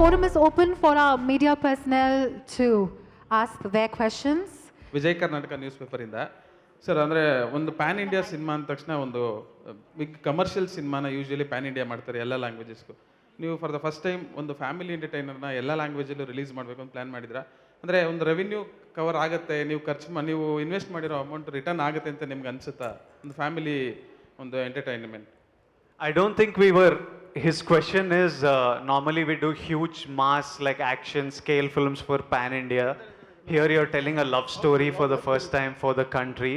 forum is open for our media personnel to ask their questions. Vijay Karnataka news ಪೇಪರಿಂದ sir, ಅಂದರೆ ಒಂದು pan India cinema ಅಂದ ತಕ್ಷಣ ಒಂದು ಬಿಗ್ ಕಮರ್ಷಿಯಲ್ ಸಿನಿಮಾನ ಯೂಶಲಿ ಪ್ಯಾನ್ ಇಂಡಿಯಾ ಮಾಡ್ತಾರೆ ಎಲ್ಲ ಲ್ಯಾಂಗ್ವೇಜಸ್ಗೂ. ನೀವು ಫಾರ್ ದ ಫಸ್ಟ್ ಟೈಮ್ ಒಂದು ಫ್ಯಾಮಿಲಿ ಎಂಟರ್ಟೈನರ್ನ ಎಲ್ಲ ಲ್ಯಾಂಗ್ವೇಜಲ್ಲೂ ರಿಲೀಸ್ ಮಾಡಬೇಕು ಅಂತ ಪ್ಲ್ಯಾನ್ ಮಾಡಿದ್ರಾ? ಅಂದರೆ ಒಂದು ರೆವಿನ್ಯೂ ಕವರ್ ಆಗುತ್ತೆ, ನೀವು ಇನ್ವೆಸ್ಟ್ ಮಾಡಿರೋ ಅಮೌಂಟ್ ರಿಟರ್ನ್ ಆಗುತ್ತೆ ಅಂತ ನಿಮ್ಗೆ ಅನ್ಸುತ್ತಾ? ಒಂದು ಫ್ಯಾಮಿಲಿ ಒಂದು entertainment. I don't think we were. His question is normally we do huge mass like action scale films for pan India. Here you're telling a love story for the first time for the country.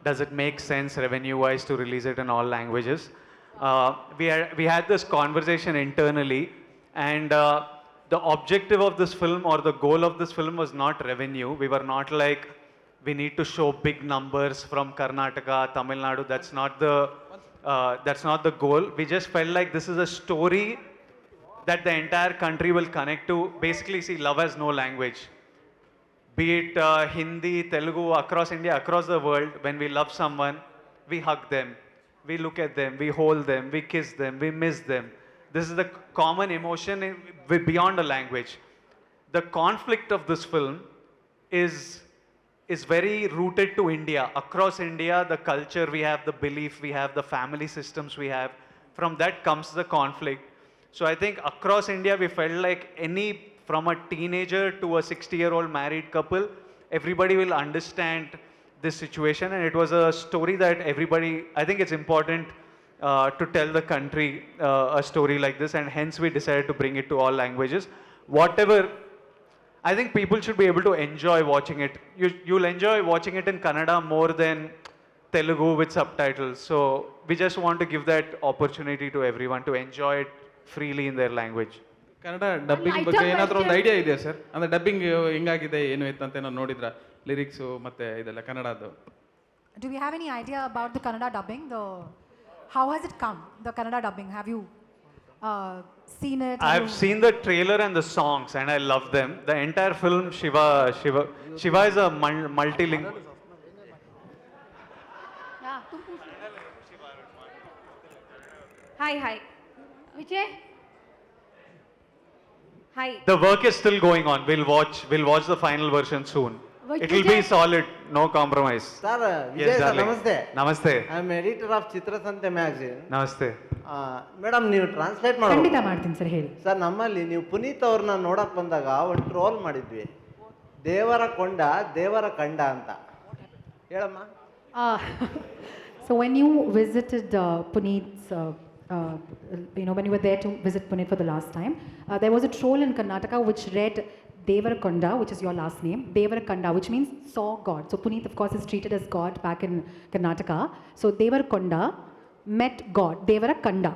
Does it make sense revenue wise to release it in all languages? We had this conversation internally, and the objective of this film or the goal of this film was not revenue. We were not like we need to show big numbers from Karnataka, Tamil Nadu. That's not the goal. We just felt like this is a story that the entire country will connect to. Basically, see, love has no language. Be it Hindi, Telugu, across India, across the world, when we love someone, we hug them, we look at them, we hold them, we kiss them, we miss them. This is the common emotion beyond a language. The conflict of this film is very rooted to India. Across India, the culture we have, the belief we have, the family systems we have, from that comes the conflict. So I think across India, we felt like from a teenager to a 60-year-old married couple, everybody will understand this situation. And it was a story that I think it's important to tell the country a story like this, and hence we decided to bring it to all languages. I think people should be able to enjoy watching it. You'll enjoy watching it in Kannada more than Telugu with subtitles. So we just want to give that opportunity to everyone to enjoy it freely in their language. Kannada dubbing ಬಗ್ಗೆ ಏನಾದರೂ ಒಂದು idea ಇದೆಯಾ sir? ಅಂದರೆ dubbing ಹೆಂಗಾಗಿದೆ ಏನು ಇತ್ತು ಅಂತ ಏನೋ ನೋಡಿದ್ರಾ? ಲಿರಿಕ್ಸು ಮತ್ತು ಇದೆಲ್ಲ ಕನ್ನಡದ್ದು. Do we have any idea about the Kannada dubbing? How has it come, the Kannada dubbing? Have you seen it? I've seen the trailer and the songs, and I love them. The entire film, Shiva is a multilingual. Hi. Vijay? Hi. The work is still going on. We'll watch the final version soon. It will be solid, no compromise. Sir, Vijay Yes, sir, darling. namaste. Namaste. I am editor of Chitrasante magazine. Namaste. Madam, ನೀವು translate ಖಂಡಿತ ಮಾಡಿ ಮಾಡ್ತೀನಿ sir, ಹೇಳಿ. Sir. ನಮ್ಮಲ್ಲಿ ನೀವು ಪುನೀತ್ ಅವ್ರನ್ನ ನೋಡಕ್ ಬಂದಾಗ ಒಂದು ಟ್ರೋಲ್ ಮಾಡಿದ್ವಿ, ದೇವರ ಕೊಂಡ ದೇವರ ಕಂಡ ಅಂತ. ಹೇಳಮ್ಮ. So when you visited Puneet's, when you were there to visit Puneet for the last time, there was a troll in Karnataka which read Devarakonda, which is your last name, Devarakonda, which means saw God. So Puneet, of course, is treated as God back in Karnataka. So Devarakonda met God, Devarakonda.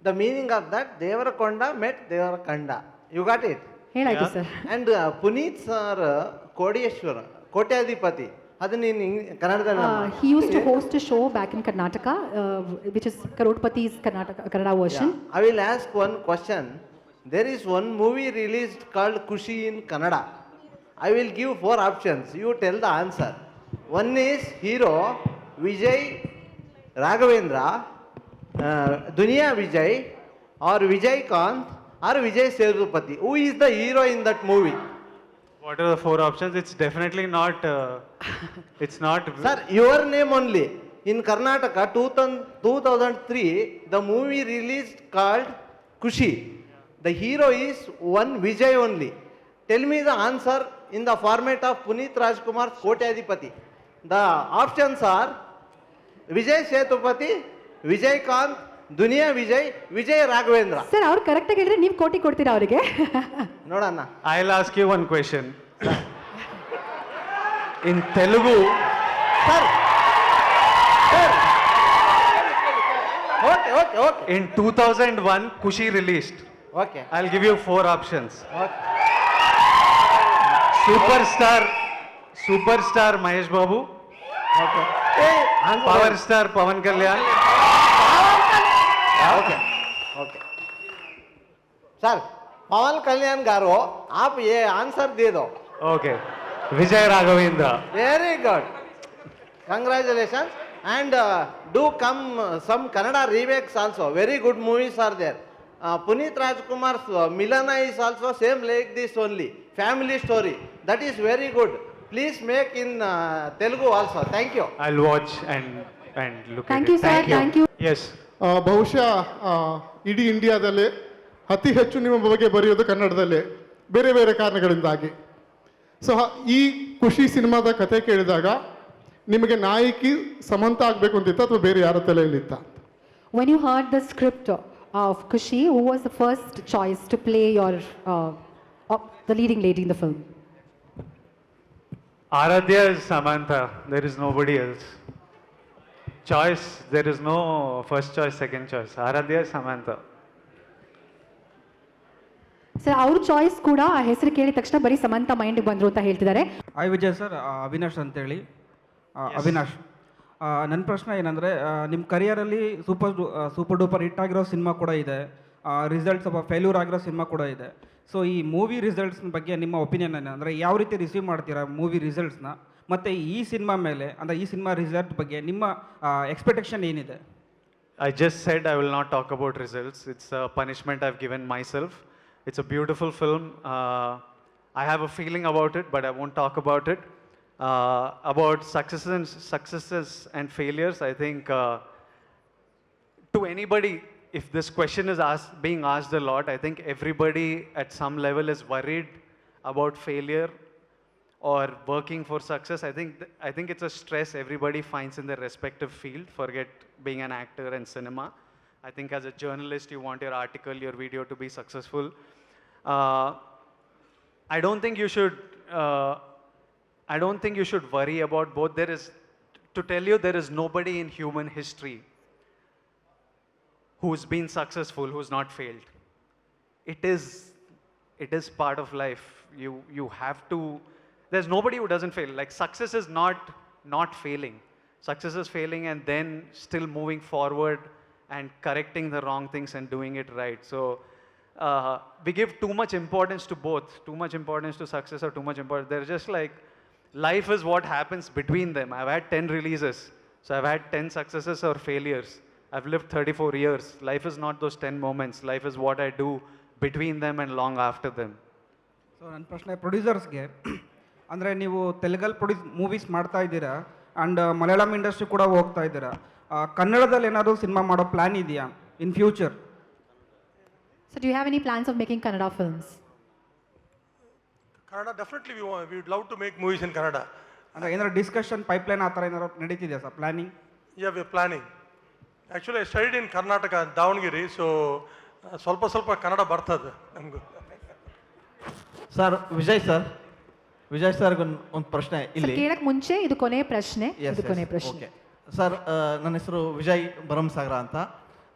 The meaning of that, ದೇವರ ಕೊಂಡ met ದೇವರ ಕಂಡ. You got it? ಹೇಳಾಯ್ತು sir. And Puneet sir, Koteshwara, Kotyadhipati, ಅದು ನೀನು ಕನ್ನಡದಲ್ಲಿ He used to host a show back in Karnataka, which is Karodpati's Kannada version. I will ask one question. There is one movie released called Kushi in Kannada. I will give 4 options. You tell the answer. One is hero Vijay Raghavendra, Duniya Vijay, or Vijay Kant, or Vijay Sethupathi. Who is the hero in that movie? What are the 4 options? It's definitely not. It's not. Sir, your name only. In Karnataka, 2003, the movie released called Kushi. The hero is one Vijay only. Tell me the answer in the format of Puneet Rajkumar's Kotyadipati. The options are Vijay Sethupathi, Vijay Kant, Duniya Vijay, Vijay Raghavendra. Sir, ಅವ್ರು ಕರೆಕ್ಟಾಗಿ ಹೇಳಿದ್ರೆ ನೀವು ಕೋಟಿ ಕೊಡ್ತೀರಾ ಅವರಿಗೆ? ನೋಡಣ್ಣ. I'll ask you one question. In Telugu. Sir. Okay. In 2001, Kushi released. Okay. I'll give you 4 options. Okay. Superstar Mahesh Babu. Okay. Power star Pawan Kalyan. Okay. Sir, Pawan Kalyan garu, आप ये answer दे दो. Okay. Vijay Raghavendra. Very good. Congratulations. And do come some Kannada remakes also. Very good movies are there. Puneet Rajkumar's Milana is also same like this only, family story. That is very good. Please make in Telugu also. Thank you. I'll watch and look Thank at you, it. sir. Thank you. Yes. ಬಹುಶಃ ಇಡೀ ಇಂಡಿಯಾದಲ್ಲೇ ಅತಿ ಹೆಚ್ಚು ನಿಮ್ಮ ಬಗ್ಗೆ ಬರೆಯೋದು ಕನ್ನಡದಲ್ಲೇ, ಬೇರೆ ಬೇರೆ ಕಾರಣಗಳಿಂದಾಗಿ. ಸೊ ಈ ಖುಷಿ ಸಿನಿಮಾದ ಕತೆ ಕೇಳಿದಾಗ ನಿಮಗೆ ನಾಯಕಿ ಸಮಂತ ಆಗಬೇಕು ಅಂತಿತ್ತ ಅಥವಾ ಬೇರೆ ಯಾರ ತಲೆಯಲ್ಲಿತ್ತ? When you heard the script of Kushi, who was the first choice to play the leading lady in the film? Aradhya is Samantha. There is nobody else. Choice, there is no first choice, second choice. Aradhya is Samantha. Sir ಅವ್ರ choice ಕೂಡ ಆ ಹೆಸರು ಕೇಳಿದ ತಕ್ಷಣ ಬರೀ Samantha mind ಬಂದ್ರು ಅಂತ ಹೇಳ್ತಿದ್ದಾರೆ. ಹಾಯ್ ವಿಜಯ್ ಸರ್, ಅವಿನಾಶ್ ಅಂತೇಳಿ. ಅವಿನಾಶ್, ನನ್ನ ಪ್ರಶ್ನೆ ಏನಂದರೆ, ನಿಮ್ಮ ಕರಿಯರಲ್ಲಿ ಸೂಪರ್ ಡೂಪರ್ ಹಿಟ್ ಆಗಿರೋ ಸಿನಿಮಾ ಕೂಡ ಇದೆ, ರಿಸಲ್ಟ್ಸ್ ಸ್ವಲ್ಪ ಫೇಲ್ಯೂರ್ ಆಗಿರೋ ಸಿನಿಮಾ ಕೂಡ ಇದೆ. ಸೊ ಈ ಮೂವಿ ರಿಸಲ್ಟ್ಸ್ ಬಗ್ಗೆ ನಿಮ್ಮ ಒಪಿನಿಯನ್ ಏನು, ಅಂದರೆ ಯಾವ ರೀತಿ ರಿಸೀವ್ ಮಾಡ್ತೀರಾ ಮೂವಿ ರಿಸಲ್ಟ್ಸ್ನ, ಮತ್ತು ಈ ಸಿನಿಮಾ ಮೇಲೆ, ಅಂದರೆ ಈ ಸಿನಿಮಾ ರಿಸಲ್ಟ್ ಬಗ್ಗೆ ನಿಮ್ಮ ಎಕ್ಸ್ಪೆಕ್ಟೇಷನ್ ಏನಿದೆ? I just said I will not talk about results. It's a punishment I've given myself. It's a beautiful film. I have a feeling about it, but I won't talk about it. About successes and failures, I think to anybody, if this question is being asked a lot, I think everybody at some level is worried about failure or working for success. I think it's a stress everybody finds in their respective field. Forget being an actor and cinema. I think as a journalist, you want your article, your video to be successful. I don't think you should. I don't think you should worry about both. To tell you, there is nobody in human history who's been successful, who's not failed. It is part of life. You have to. There's nobody who doesn't fail. Like, success is not failing. Success is failing and then still moving forward and correcting the wrong things and doing it right. So we give too much importance to both. Too much importance to success or too much importance. They're just like, life is what happens between them. I've had 10 releases. So I've had 10 successes or failures. I've lived 34 years. Life is not those 10 moments. Life is what I do between them and long after them. So ನನ್ನ ಪ್ರಶ್ನೆ ಪ್ರೊಡ್ಯೂಸರ್ಸ್ಗೆ, ಅಂದರೆ ನೀವು ತೆಲುಗಲ್ಲಿ movies ಮಾಡ್ತಾ ಇದ್ದೀರಾ and Malayalam industry ಕೂಡ ಹೋಗ್ತಾ ಇದ್ದೀರಾ, ಕನ್ನಡದಲ್ಲಿ ಏನಾದರೂ ಸಿನಿಮಾ ಮಾಡೋ ಪ್ಲ್ಯಾನ್ ಇದೆಯಾ in future? So do you have any plans of making Kannada films? Kannada, definitely we would love to make movies in Kannada. ಅಂದರೆ ಏನಾದ್ರು ಡಿಸ್ಕಷನ್ ಪೈಪ್ಲೈನ್ ಆ ಥರ ಏನಾದ್ರು ನಡೀತಿದೆಯಾ sir, planning? Yeah, we're planning. Actually, I studied in Karnataka, Davangere, so ಸ್ವಲ್ಪ ಕನ್ನಡ ಬರ್ತದೆ ನಮಗೂ. Sir Vijay ಸರ್ಗೆ ಒಂದು ಪ್ರಶ್ನೆ ಇಲ್ಲಿ. ಕೇಳಕ್ ಮುಂಚೆ ಇದು ಕೊನೆ ಪ್ರಶ್ನೆ. ಓಕೆ ಸರ್, ನನ್ನ ಹೆಸರು ವಿಜಯ್ ಭರಮಸಾಗರ ಅಂತ.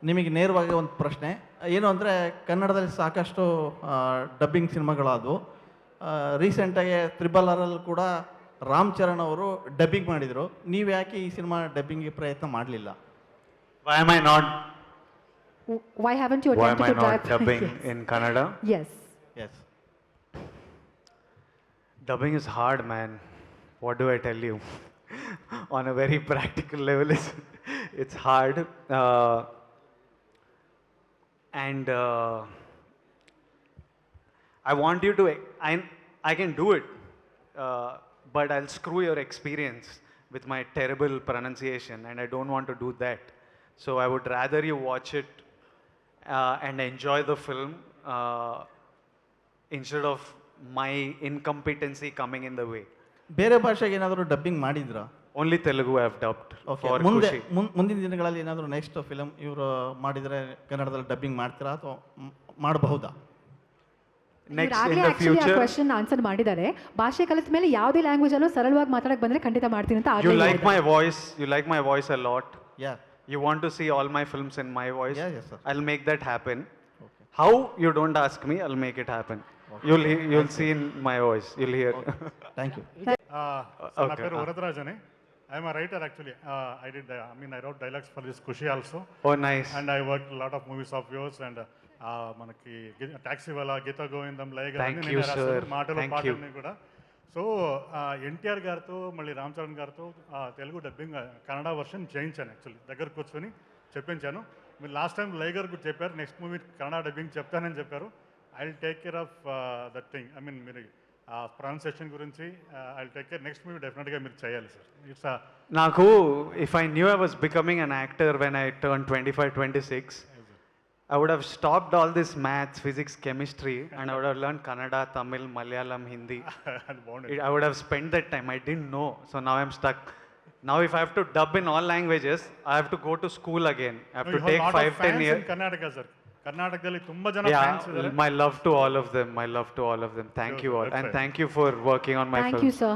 ನಿಮಗೆ ನೇರವಾಗಿ ಒಂದು ಪ್ರಶ್ನೆ ಏನು ಅಂದರೆ, ಕನ್ನಡದಲ್ಲಿ ಸಾಕಷ್ಟು ಡಬ್ಬಿಂಗ್ ಸಿನಿಮಾಗಳಾದವು. ರೀಸೆಂಟಾಗಿ RRR ಕೂಡ ರಾಮ್ ಚರಣ್ ಅವರು ಡಬ್ಬಿಂಗ್ ಮಾಡಿದರು. ನೀವು ಯಾಕೆ ಈ ಸಿನಿಮಾ ಡಬ್ಬಿಂಗ್ಗೆ ಪ್ರಯತ್ನ ಮಾಡಲಿಲ್ಲ? Why am I not Why haven't you Why am attempted I to not dub? dubbing in Kannada? Yes. Yes. Dubbing is hard, man. What do I tell you? On a very practical level, it's hard. And I want you to, I can do it, but I'll screw your experience with my terrible pronunciation, and I don't want to do that. So I would rather you watch it and enjoy the film instead of my incompetency coming in the way. ಬೇರೆ ಭಾಷೆಗೆ ಏನಾದರೂ dubbing ಮಾಡಿದ್ರಾ? Only Telugu I have dubbed okay. for ಮುಂದೆ Kushi. ಮುಂದಿನ ದಿನಗಳಲ್ಲಿ ಏನಾದರೂ next film ಇವರು ಮಾಡಿದರೆ ಕನ್ನಡದಲ್ಲಿ ಡಬ್ಬಿಂಗ್ ಮಾಡ್ತೀರಾ ಅಥವಾ ಮಾಡಬಹುದಾ? Next, in ಆಗ್ಲೇ the ಆಕ್ಚುಲಿ ಆ future, ಕ್ವೆಶ್ಚನ್ ಆನ್ಸರ್ ಮಾಡಿದ್ದಾರೆ. ಭಾಷೆ ಕಲಿತ ಮೇಲೆ ಯಾವುದೇ ಲ್ಯಾಂಗ್ವೇಜ್ ಅಲ್ಲೂ ಸರಳವಾಗಿ ಮಾತಾಡಕ್ ಬಂದ್ರೆ ಖಂಡಿತ ಮಾಡ್ತೀನಿ ಅಂತ you ಆಗ್ಲೇ like ಹೇಳಿದ್ದಾರೆ. my voice, you like my voice a lot. Yeah. You want to see all my films in my voice. Yeah, yes, sir. I'll make that happen. How, you don't ask me, I'll make it happen. You'll see in my voice, you'll hear. Thank you. So my name is Varadarajane. I am a writer actually. I wrote dialogues for this Kushi also. Oh, nice. And I worked a lot of movies of yours and మనకి taxi వాళ్ళ గీత గోవిందం లైగా Thank you, sir. మాటలు Thank you. పాటలన్నీ కూడా. So NTR గారితో మళ్ళీ రామ్ చరణ్ గారితో Telugu dubbing Kannada version చేయించాను actually. దగ్గర కూర్చొని చెప్పించాను. మీరు లాస్ట్ టైం లైగర్ గురించి చెప్పారు, నెక్స్ట్ మూవీ కన్నడ డబ్బింగ్ చెప్తానని చెప్పారు. I will take care of that thing. I mean మీరు ప్రొనౌన్సియేషన్ గురించి I will take care. Next movie డెఫినెట్గా మీరు చేయాలి sir. It's Naku, if I knew I was becoming an actor when I turned 25, 26, I would have stopped all this maths, physics, chemistry, and I would have learned Kannada, Tamil, Malayalam, Hindi. అది బాగుండేది. I would have spent that time. I didn't know. So now I'm stuck. Now if I have to dub in all languages, I have to go to school again. I have to take 5-10 years. Karnataka sir, ಕರ್ನಾಟಕದಲ್ಲಿ ತುಂಬ ಜನ fans Yeah, ಇದ್ದಾರೆ. my love to all of them. My love to all of them. Thank you all. And thank you for working on my Thank film. you, sir.